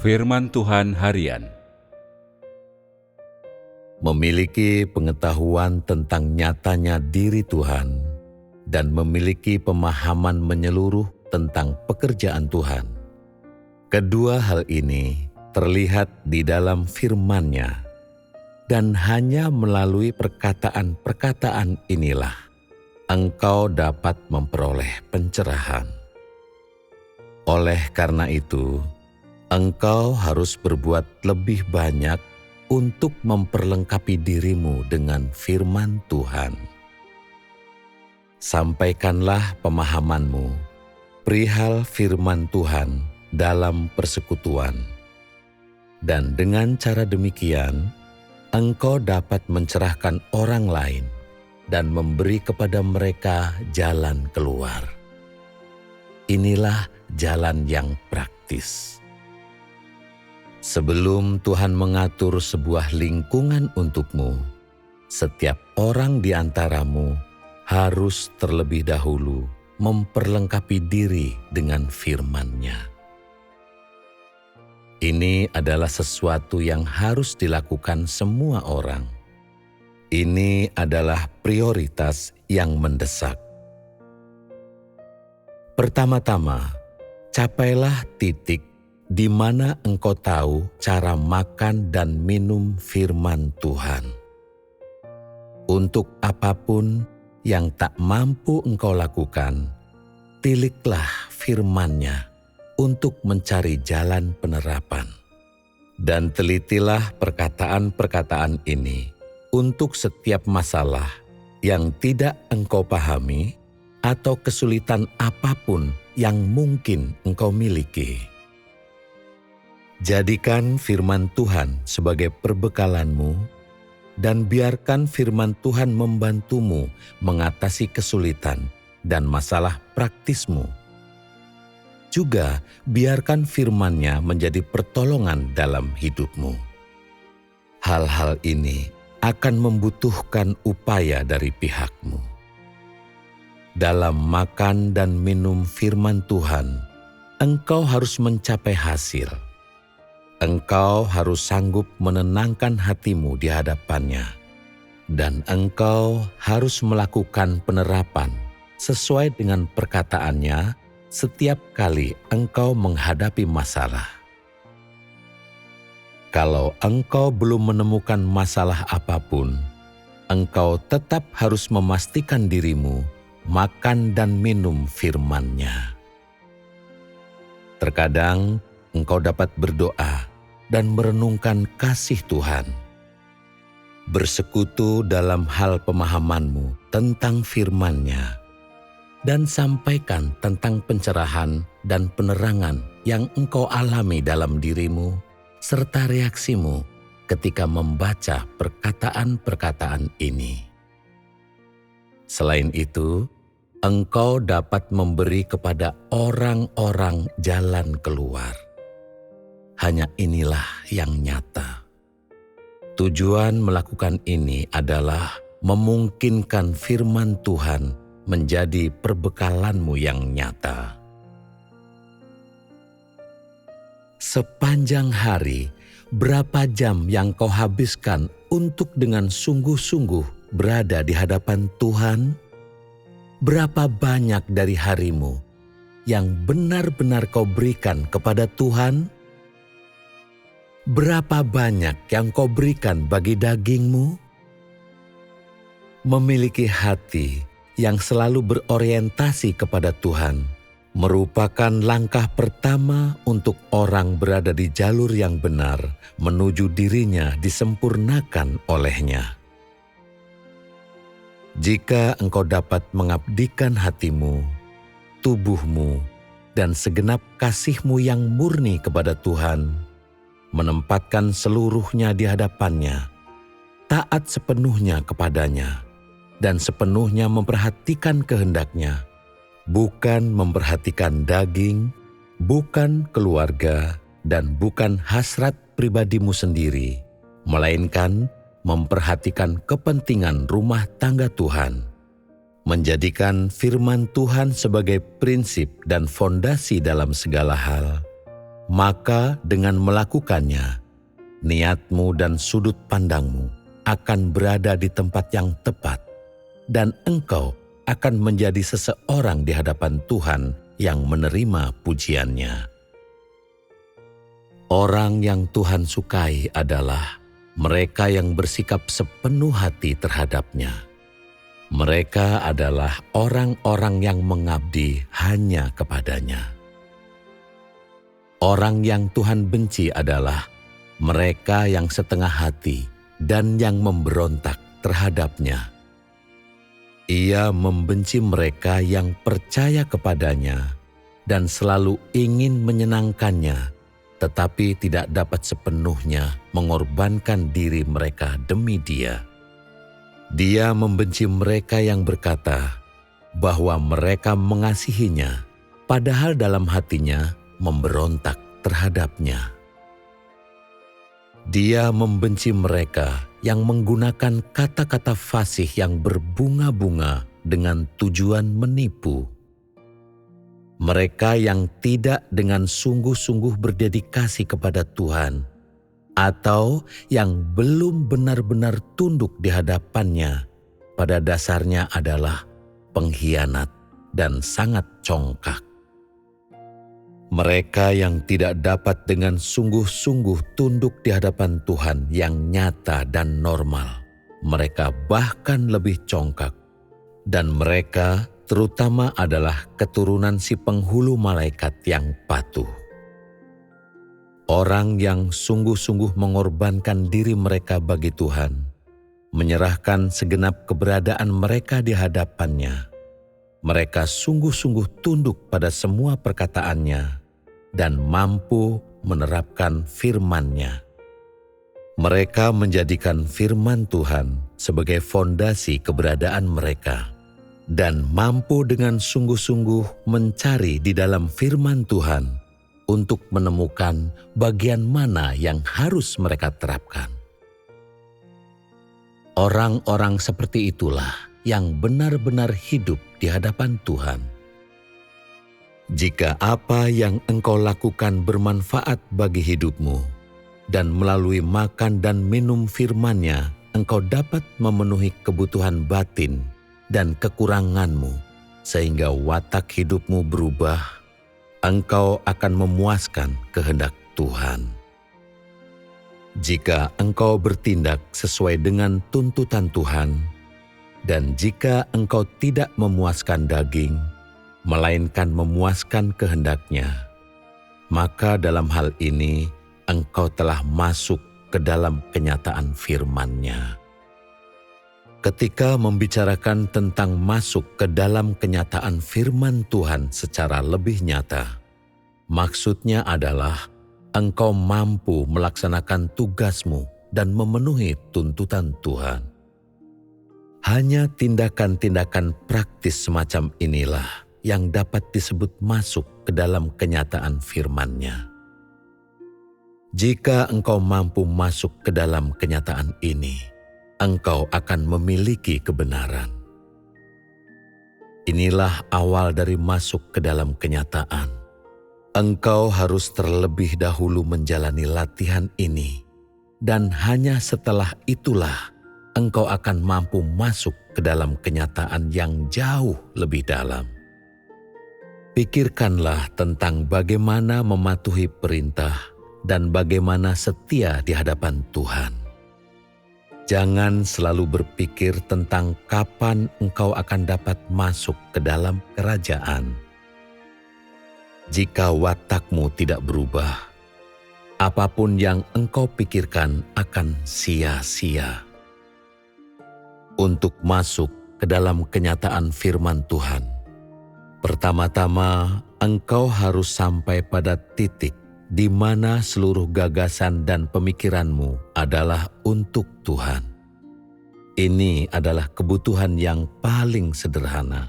Firman Tuhan Harian. Memiliki pengetahuan tentang nyatanya diri Tuhan dan memiliki pemahaman menyeluruh tentang pekerjaan Tuhan. Kedua hal ini terlihat di dalam firman-Nya, dan hanya melalui perkataan-perkataan inilah engkau dapat memperoleh pencerahan. Oleh karena itu, engkau harus berbuat lebih banyak untuk memperlengkapi dirimu dengan firman Tuhan. Sampaikanlah pemahamanmu perihal firman Tuhan dalam persekutuan. Dan dengan cara demikian, engkau dapat mencerahkan orang lain dan memberi kepada mereka jalan keluar. Inilah jalan yang praktis. Sebelum Tuhan mengatur sebuah lingkungan untukmu, setiap orang di antaramu harus terlebih dahulu memperlengkapi diri dengan firman-Nya. Ini adalah sesuatu yang harus dilakukan semua orang. Ini adalah prioritas yang mendesak. Pertama-tama, capailah titik di mana engkau tahu cara makan dan minum firman Tuhan. Untuk apapun yang tak mampu engkau lakukan, tiliklah firman-Nya untuk mencari jalan penerapan. Dan telitilah perkataan-perkataan ini untuk setiap masalah yang tidak engkau pahami atau kesulitan apapun yang mungkin engkau miliki. Jadikan firman Tuhan sebagai perbekalanmu dan biarkan firman Tuhan membantumu mengatasi kesulitan dan masalah praktismu. Juga biarkan firman-Nya menjadi pertolongan dalam hidupmu. Hal-hal ini akan membutuhkan upaya dari pihakmu. Dalam makan dan minum firman Tuhan, engkau harus mencapai hasil. Engkau harus sanggup menenangkan hatimu di hadapan-Nya, dan engkau harus melakukan penerapan sesuai dengan perkataan-Nya setiap kali engkau menghadapi masalah. Kalau engkau belum menemukan masalah apapun, engkau tetap harus memastikan dirimu makan dan minum firman-Nya. Terkadang engkau dapat berdoa dan merenungkan kasih Tuhan. Bersekutu dalam hal pemahamanmu tentang firman-Nya, dan sampaikan tentang pencerahan dan penerangan yang engkau alami dalam dirimu, serta reaksimu ketika membaca perkataan-perkataan ini. Selain itu, engkau dapat memberi kepada orang-orang jalan keluar. Hanya inilah yang nyata. Tujuan melakukan ini adalah memungkinkan firman Tuhan menjadi perbekalanmu yang nyata. Sepanjang hari, berapa jam yang kau habiskan untuk dengan sungguh-sungguh berada di hadapan Tuhan? Berapa banyak dari harimu yang benar-benar kau berikan kepada Tuhan? Berapa banyak yang kau berikan bagi dagingmu? Memiliki hati yang selalu berorientasi kepada Tuhan merupakan langkah pertama untuk orang berada di jalur yang benar menuju dirinya disempurnakan oleh-Nya. Jika engkau dapat mengabdikan hatimu, tubuhmu, dan segenap kasihmu yang murni kepada Tuhan, menempatkan seluruhnya di hadapan-Nya, taat sepenuhnya kepadanya, dan sepenuhnya memperhatikan kehendak-Nya, bukan memperhatikan daging, bukan keluarga, dan bukan hasrat pribadimu sendiri, melainkan memperhatikan kepentingan rumah tangga Tuhan, menjadikan firman Tuhan sebagai prinsip dan fondasi dalam segala hal, maka dengan melakukannya, niatmu dan sudut pandangmu akan berada di tempat yang tepat, dan engkau akan menjadi seseorang di hadapan Tuhan yang menerima pujiannya. Orang yang Tuhan sukai adalah mereka yang bersikap sepenuh hati terhadap-Nya. Mereka adalah orang-orang yang mengabdi hanya kepada-Nya. Orang yang Tuhan benci adalah mereka yang setengah hati dan yang memberontak terhadap-Nya. Ia membenci mereka yang percaya kepada-Nya dan selalu ingin menyenangkannya, tetapi tidak dapat sepenuhnya mengorbankan diri mereka demi Dia. Dia membenci mereka yang berkata bahwa mereka mengasihinya, padahal dalam hatinya memberontak terhadap-Nya. Dia membenci mereka yang menggunakan kata-kata fasih yang berbunga-bunga dengan tujuan menipu. Mereka yang tidak dengan sungguh-sungguh berdedikasi kepada Tuhan, atau yang belum benar-benar tunduk di hadapan-Nya, pada dasarnya adalah pengkhianat dan sangat congkak. Mereka yang tidak dapat dengan sungguh-sungguh tunduk di hadapan Tuhan yang nyata dan normal, mereka bahkan lebih congkak, dan mereka terutama adalah keturunan si penghulu malaikat yang patuh. Orang yang sungguh-sungguh mengorbankan diri mereka bagi Tuhan, menyerahkan segenap keberadaan mereka di hadapan-Nya. Mereka sungguh-sungguh tunduk pada semua perkataan-Nya dan mampu menerapkan firman-Nya. Mereka menjadikan firman Tuhan sebagai fondasi keberadaan mereka dan mampu dengan sungguh-sungguh mencari di dalam firman Tuhan untuk menemukan bagian mana yang harus mereka terapkan. Orang-orang seperti itulah yang benar-benar hidup di hadapan Tuhan. Jika apa yang engkau lakukan bermanfaat bagi hidupmu, dan melalui makan dan minum firman-Nya, engkau dapat memenuhi kebutuhan batin dan kekuranganmu, sehingga watak hidupmu berubah, engkau akan memuaskan kehendak Tuhan. Jika engkau bertindak sesuai dengan tuntutan Tuhan, dan jika engkau tidak memuaskan daging, melainkan memuaskan kehendak-Nya, maka dalam hal ini engkau telah masuk ke dalam kenyataan firman-Nya. Ketika membicarakan tentang masuk ke dalam kenyataan firman Tuhan secara lebih nyata, maksudnya adalah engkau mampu melaksanakan tugasmu dan memenuhi tuntutan Tuhan. Hanya tindakan-tindakan praktis semacam inilah yang dapat disebut masuk ke dalam kenyataan firman-Nya. Jika engkau mampu masuk ke dalam kenyataan ini, engkau akan memiliki kebenaran. Inilah awal dari masuk ke dalam kenyataan. Engkau harus terlebih dahulu menjalani latihan ini, dan hanya setelah itulah engkau akan mampu masuk ke dalam kenyataan yang jauh lebih dalam. Pikirkanlah tentang bagaimana mematuhi perintah dan bagaimana setia di hadapan Tuhan. Jangan selalu berpikir tentang kapan engkau akan dapat masuk ke dalam kerajaan. Jika watakmu tidak berubah, apapun yang engkau pikirkan akan sia-sia. Untuk masuk ke dalam kenyataan firman Tuhan, pertama-tama engkau harus sampai pada titik di mana seluruh gagasan dan pemikiranmu adalah untuk Tuhan. Ini adalah kebutuhan yang paling sederhana.